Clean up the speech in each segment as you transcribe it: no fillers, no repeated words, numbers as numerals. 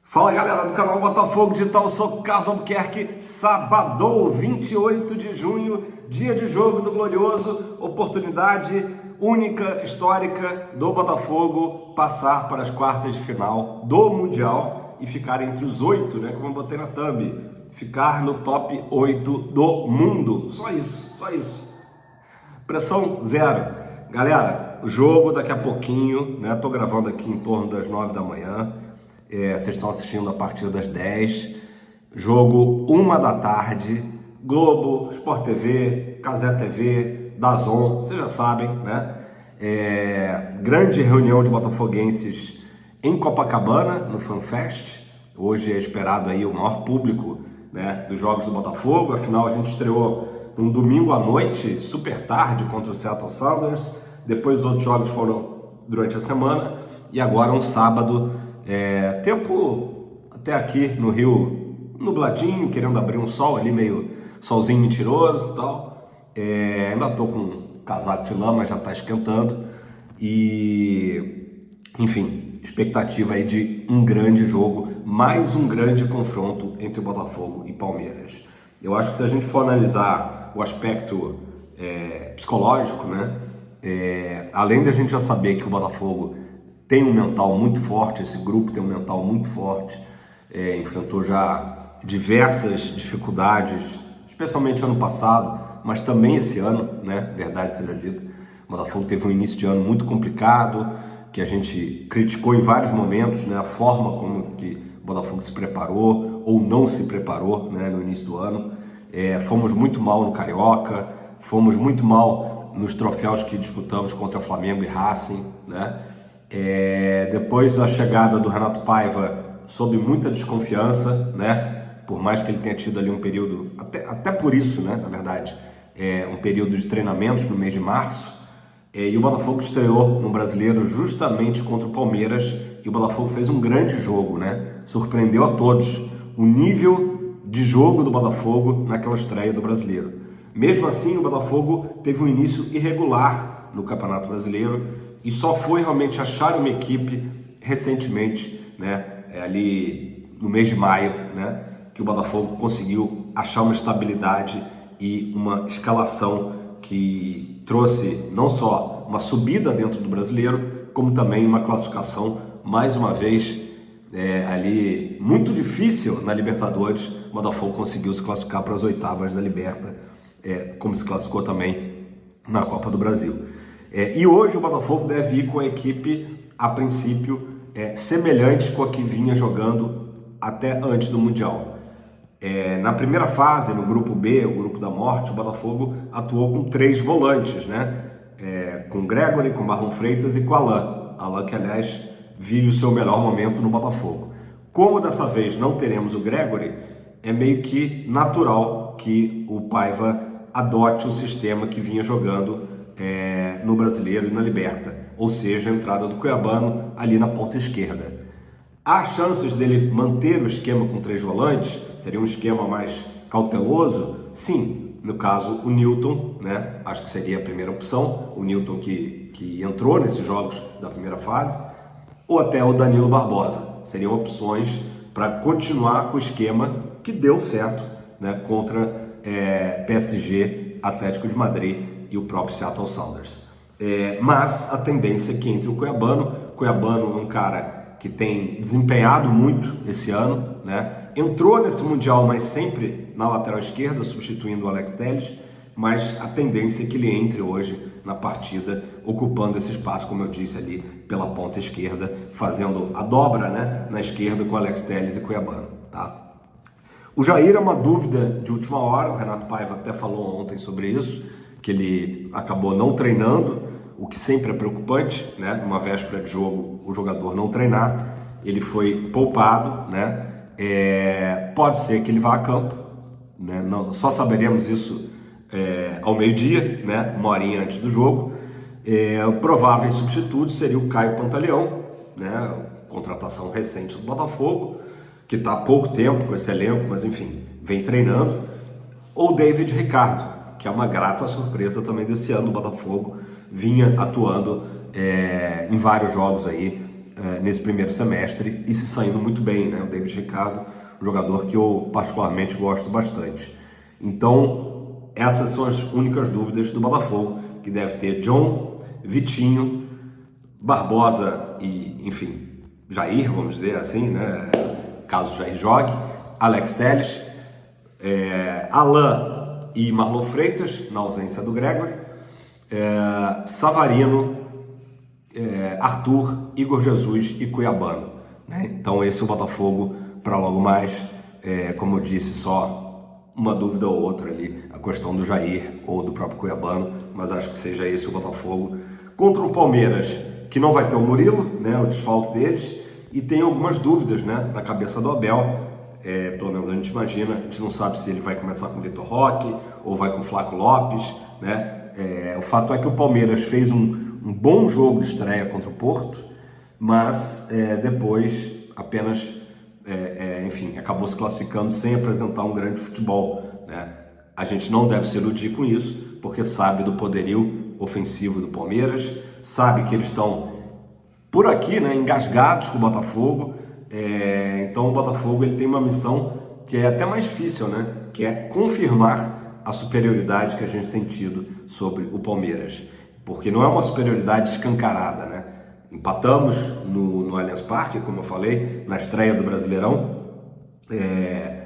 Fala galera do canal Botafogo Digital, eu sou Carlos Albuquerque. Sábado, 28 de junho, dia de jogo do Glorioso, oportunidade única, histórica do Botafogo passar para as quartas de final do Mundial e ficar entre os 8, né, como eu botei na thumb, ficar no top 8 do mundo. Só isso, só isso. Pressão zero. Galera, o jogo daqui a pouquinho, né, tô gravando aqui em torno das 9 da manhã. Vocês estão assistindo a partir das 10, jogo 1 da tarde, Globo, Sport TV, Cazé TV, DAZN, vocês já sabem, né? Grande reunião de botafoguenses em Copacabana, no FanFest. Hoje é esperado aí o maior público, né, dos jogos do Botafogo. Afinal, a gente estreou um domingo à noite, super tarde, contra o Seattle Sounders. Depois os outros jogos foram durante a semana e agora um sábado. Tempo até aqui no Rio nubladinho, querendo abrir um sol ali, meio solzinho mentiroso e tal. Ainda tô com casaco de lã, mas já tá esquentando. E, enfim, expectativa aí de um grande jogo, mais um grande confronto entre Botafogo e Palmeiras. Eu acho que se a gente for analisar o aspecto psicológico, né? Além da gente já saber que o Botafogo tem um mental muito forte, esse grupo tem um mental muito forte, enfrentou já diversas dificuldades, especialmente ano passado, mas também esse ano, né? Verdade seja dita, o Botafogo teve um início de ano muito complicado, que a gente criticou em vários momentos, né? A forma como que o Botafogo se preparou ou não se preparou, né? No início do ano. Fomos muito mal no Carioca, fomos muito mal nos troféus que disputamos contra Flamengo e Racing, né? Depois da chegada do Renato Paiva, sob muita desconfiança, né? Por mais que ele tenha tido ali um período, até por isso, né? Na verdade, um período de treinamentos no mês de março, e o Botafogo estreou no Brasileiro justamente contra o Palmeiras, e o Botafogo fez um grande jogo, né? Surpreendeu a todos o nível de jogo do Botafogo naquela estreia do Brasileiro. Mesmo assim, o Botafogo teve um início irregular no Campeonato Brasileiro, e só foi realmente achar uma equipe recentemente, né, ali no mês de maio, né, que o Botafogo conseguiu achar uma estabilidade e uma escalação que trouxe não só uma subida dentro do Brasileiro, como também uma classificação, mais uma vez, ali muito difícil na Libertadores. O Botafogo conseguiu se classificar para as oitavas da Liberta, como se classificou também na Copa do Brasil. E hoje o Botafogo deve ir com a equipe, a princípio, semelhante com a que vinha jogando até antes do Mundial. Na primeira fase, no grupo B, o grupo da morte, o Botafogo atuou com 3 volantes, né? Com o Gregory, com o Marlon Freitas e com o Alan. Alan que, aliás, vive o seu melhor momento no Botafogo. Como dessa vez não teremos o Gregory, é meio que natural que o Paiva adote o sistema que vinha jogando no Brasileiro e na Liberta, ou seja, a entrada do Cuiabano ali na ponta esquerda. Há chances dele manter o esquema com 3 volantes? Seria um esquema mais cauteloso? Sim, no caso o Newton, né? Acho que seria a primeira opção, o Newton que entrou nesses jogos da primeira fase, ou até o Danilo Barbosa. Seriam opções para continuar com o esquema que deu certo, né, contra PSG, Atlético de Madrid e o próprio Seattle Sounders. Mas a tendência é que entre o Cuiabano é um cara que tem desempenhado muito esse ano, né? Entrou nesse Mundial, mas sempre na lateral esquerda, substituindo o Alex Telles, mas a tendência é que ele entre hoje na partida, ocupando esse espaço, como eu disse, ali pela ponta esquerda, fazendo a dobra, né, na esquerda com o Alex Telles e Cuiabano, tá? O Jair é uma dúvida de última hora, o Renato Paiva até falou ontem sobre isso, que ele acabou não treinando, o que sempre é preocupante, né? Numa véspera de jogo, o jogador não treinar, ele foi poupado, né? Pode ser que ele vá a campo, né? Não, só saberemos isso ao meio-dia, né? Uma horinha antes do jogo. Prováveis substitutos seria o Caio Pantaleão, né? Contratação recente do Botafogo, que está há pouco tempo com esse elenco, mas enfim, vem treinando, ou David Ricardo, que é uma grata surpresa também desse ano. O Botafogo vinha atuando em vários jogos aí nesse primeiro semestre e se saindo muito bem, né? O David Ricardo, um jogador que eu particularmente gosto bastante. Então, essas são as únicas dúvidas do Botafogo, que deve ter John, Vitinho, Barbosa e, enfim, Jair, vamos dizer assim, né? Caso Jair jogue, Alex Telles, Alain e Marlon Freitas, na ausência do Gregory, Savarino, Arthur, Igor Jesus e Cuiabano, né? Então esse é o Botafogo para logo mais, como eu disse, só uma dúvida ou outra ali, a questão do Jair ou do próprio Cuiabano, mas acho que seja esse o Botafogo contra o Palmeiras, que não vai ter o Murilo, né, o desfalque deles, e tem algumas dúvidas, né, na cabeça do Abel, pelo menos a gente imagina, a gente não sabe se ele vai começar com o Vitor Roque ou vai com o Flaco Lopes, né? O fato é que o Palmeiras fez um bom jogo de estreia contra o Porto, mas depois apenas, enfim, acabou se classificando sem apresentar um grande futebol, né? A gente não deve se iludir com isso, porque sabe do poderio ofensivo do Palmeiras, sabe que eles estão por aqui, né, engasgados com o Botafogo. Então o Botafogo ele tem uma missão que é até mais difícil, né? Que é confirmar a superioridade que a gente tem tido sobre o Palmeiras, porque não é uma superioridade escancarada, né? Empatamos no Allianz Parque, como eu falei, na estreia do Brasileirão,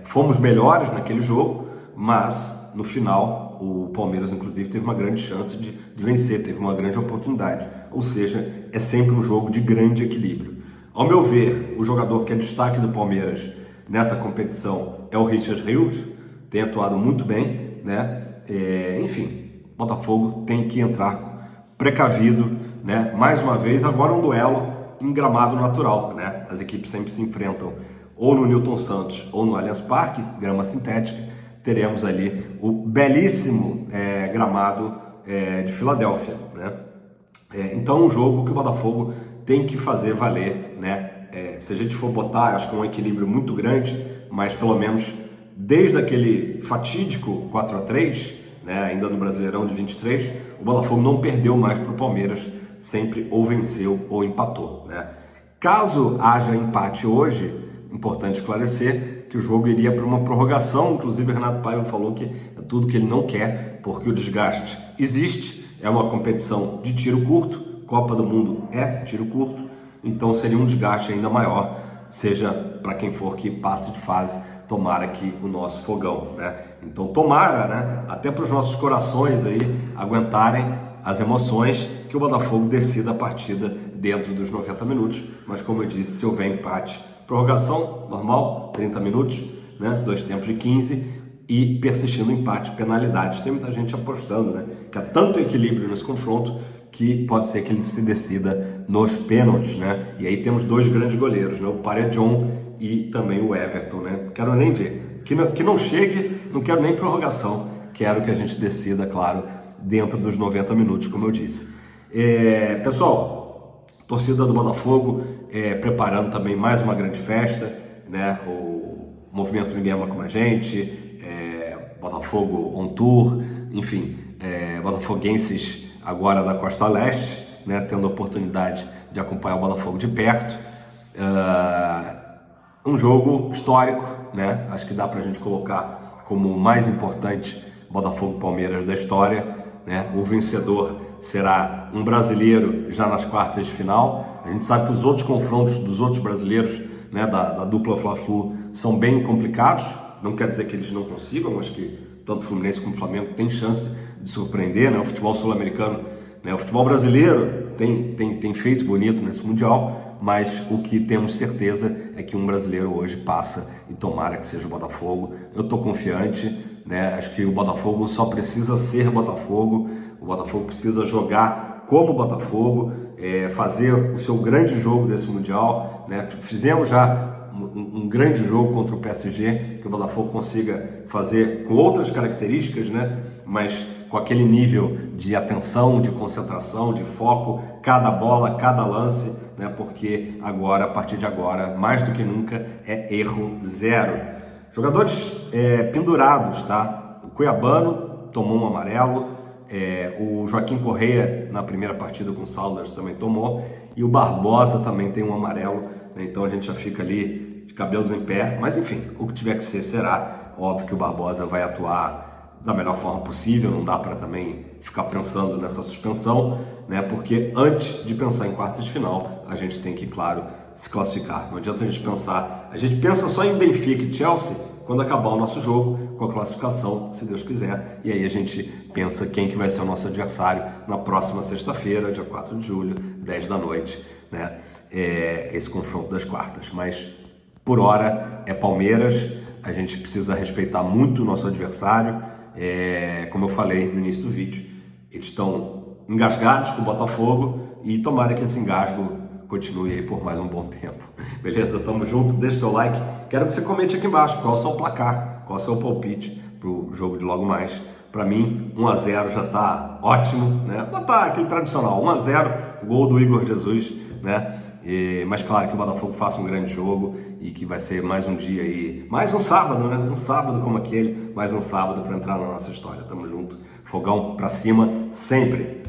fomos melhores naquele jogo, mas no final o Palmeiras inclusive teve uma grande chance de vencer, teve uma grande oportunidade, ou seja, é sempre um jogo de grande equilíbrio. Ao meu ver, o jogador que é destaque do Palmeiras nessa competição é o Richard Rios, tem atuado muito bem, né? Enfim, o Botafogo tem que entrar precavido, né? Mais uma vez, agora um duelo em gramado natural, né? As equipes sempre se enfrentam ou no Newton Santos ou no Allianz Parque, grama sintética. Teremos ali o belíssimo gramado de Filadélfia, né? Então, um jogo que o Botafogo tem que fazer valer, né? Se a gente for botar, acho que é um equilíbrio muito grande, mas pelo menos desde aquele fatídico 4-3, né, ainda no Brasileirão de 23, o Botafogo não perdeu mais para o Palmeiras, sempre ou venceu ou empatou, né? Caso haja empate hoje, importante esclarecer que o jogo iria para uma prorrogação, inclusive o Renato Paiva falou que é tudo que ele não quer, porque o desgaste existe, é uma competição de tiro curto, Copa do Mundo é tiro curto, então seria um desgaste ainda maior, seja para quem for que passe de fase, tomara que o nosso fogão, né? Então tomara, né, até para os nossos corações aí aguentarem as emoções, que o Botafogo decida a partida dentro dos 90 minutos, mas como eu disse, se houver empate, prorrogação normal, 30 minutos, né, 2 tempos de 15, e persistindo empate, penalidades. Tem muita gente apostando, né, que há tanto equilíbrio nesse confronto que pode ser que ele se decida nos pênaltis, né? E aí temos 2 grandes goleiros, né, o Paredjon e também o Everton, né? Quero nem ver, que não chegue, não quero nem prorrogação, quero que a gente decida, claro, dentro dos 90 minutos, como eu disse. Pessoal, torcida do Botafogo preparando também mais uma grande festa, né? O movimento Ninguém Ama Como a Gente, Botafogo on Tour, enfim, botafoguenses agora da Costa Leste, né? Tendo a oportunidade de acompanhar o Botafogo de perto. Um jogo histórico, né? Acho que dá pra gente colocar como o mais importante Botafogo-Palmeiras da história, né? O vencedor será um brasileiro já nas quartas de final. A gente sabe que os outros confrontos dos outros brasileiros, né, da dupla Fla-Flu são bem complicados, não quer dizer que eles não consigam, acho que tanto o Fluminense como o Flamengo tem chance de surpreender, né? O futebol sul-americano, né? O futebol brasileiro tem feito bonito nesse Mundial, mas o que temos certeza é que um brasileiro hoje passa e tomara que seja o Botafogo. Eu estou confiante, né? Acho que o Botafogo só precisa ser Botafogo, o Botafogo precisa jogar como Botafogo, fazer o seu grande jogo desse Mundial, né? Fizemos já um grande jogo contra o PSG, que o Botafogo consiga fazer com outras características, né? Mas com aquele nível de atenção, de concentração, de foco, cada bola, cada lance, né? Porque agora, a partir de agora, mais do que nunca, é erro zero. Jogadores pendurados, tá? O Cuiabano tomou um amarelo, O Joaquim Correia, na primeira partida com o Sounders, também tomou. E o Barbosa também tem um amarelo, né? Então a gente já fica ali de cabelos em pé. Mas enfim, o que tiver que ser, será. Óbvio que o Barbosa vai atuar da melhor forma possível. Não dá para também ficar pensando nessa suspensão, né? Porque antes de pensar em quartas de final, a gente tem que, claro, se classificar. Não adianta a gente pensar... A gente pensa só em Benfica e Chelsea quando acabar o nosso jogo, com a classificação, se Deus quiser. E aí a gente pensa quem que vai ser o nosso adversário na próxima sexta-feira, dia 4 de julho, 10 da noite, né? Esse confronto das quartas. Mas, por hora, é Palmeiras. A gente precisa respeitar muito o nosso adversário. Como eu falei no início do vídeo, eles estão engasgados com o Botafogo e tomara que esse engasgo continue aí por mais um bom tempo. Beleza? Tamo junto, deixa seu like. Quero que você comente aqui embaixo qual é o seu placar, qual é o seu palpite pro jogo de logo mais. Para mim, 1-0 já tá ótimo, né? Mas tá aquele tradicional, 1-0, gol do Igor Jesus, né? Mas claro que o Botafogo faça um grande jogo e que vai ser mais um dia aí, mais um sábado, né? Um sábado como aquele, mais um sábado para entrar na nossa história. Tamo junto, fogão pra cima sempre.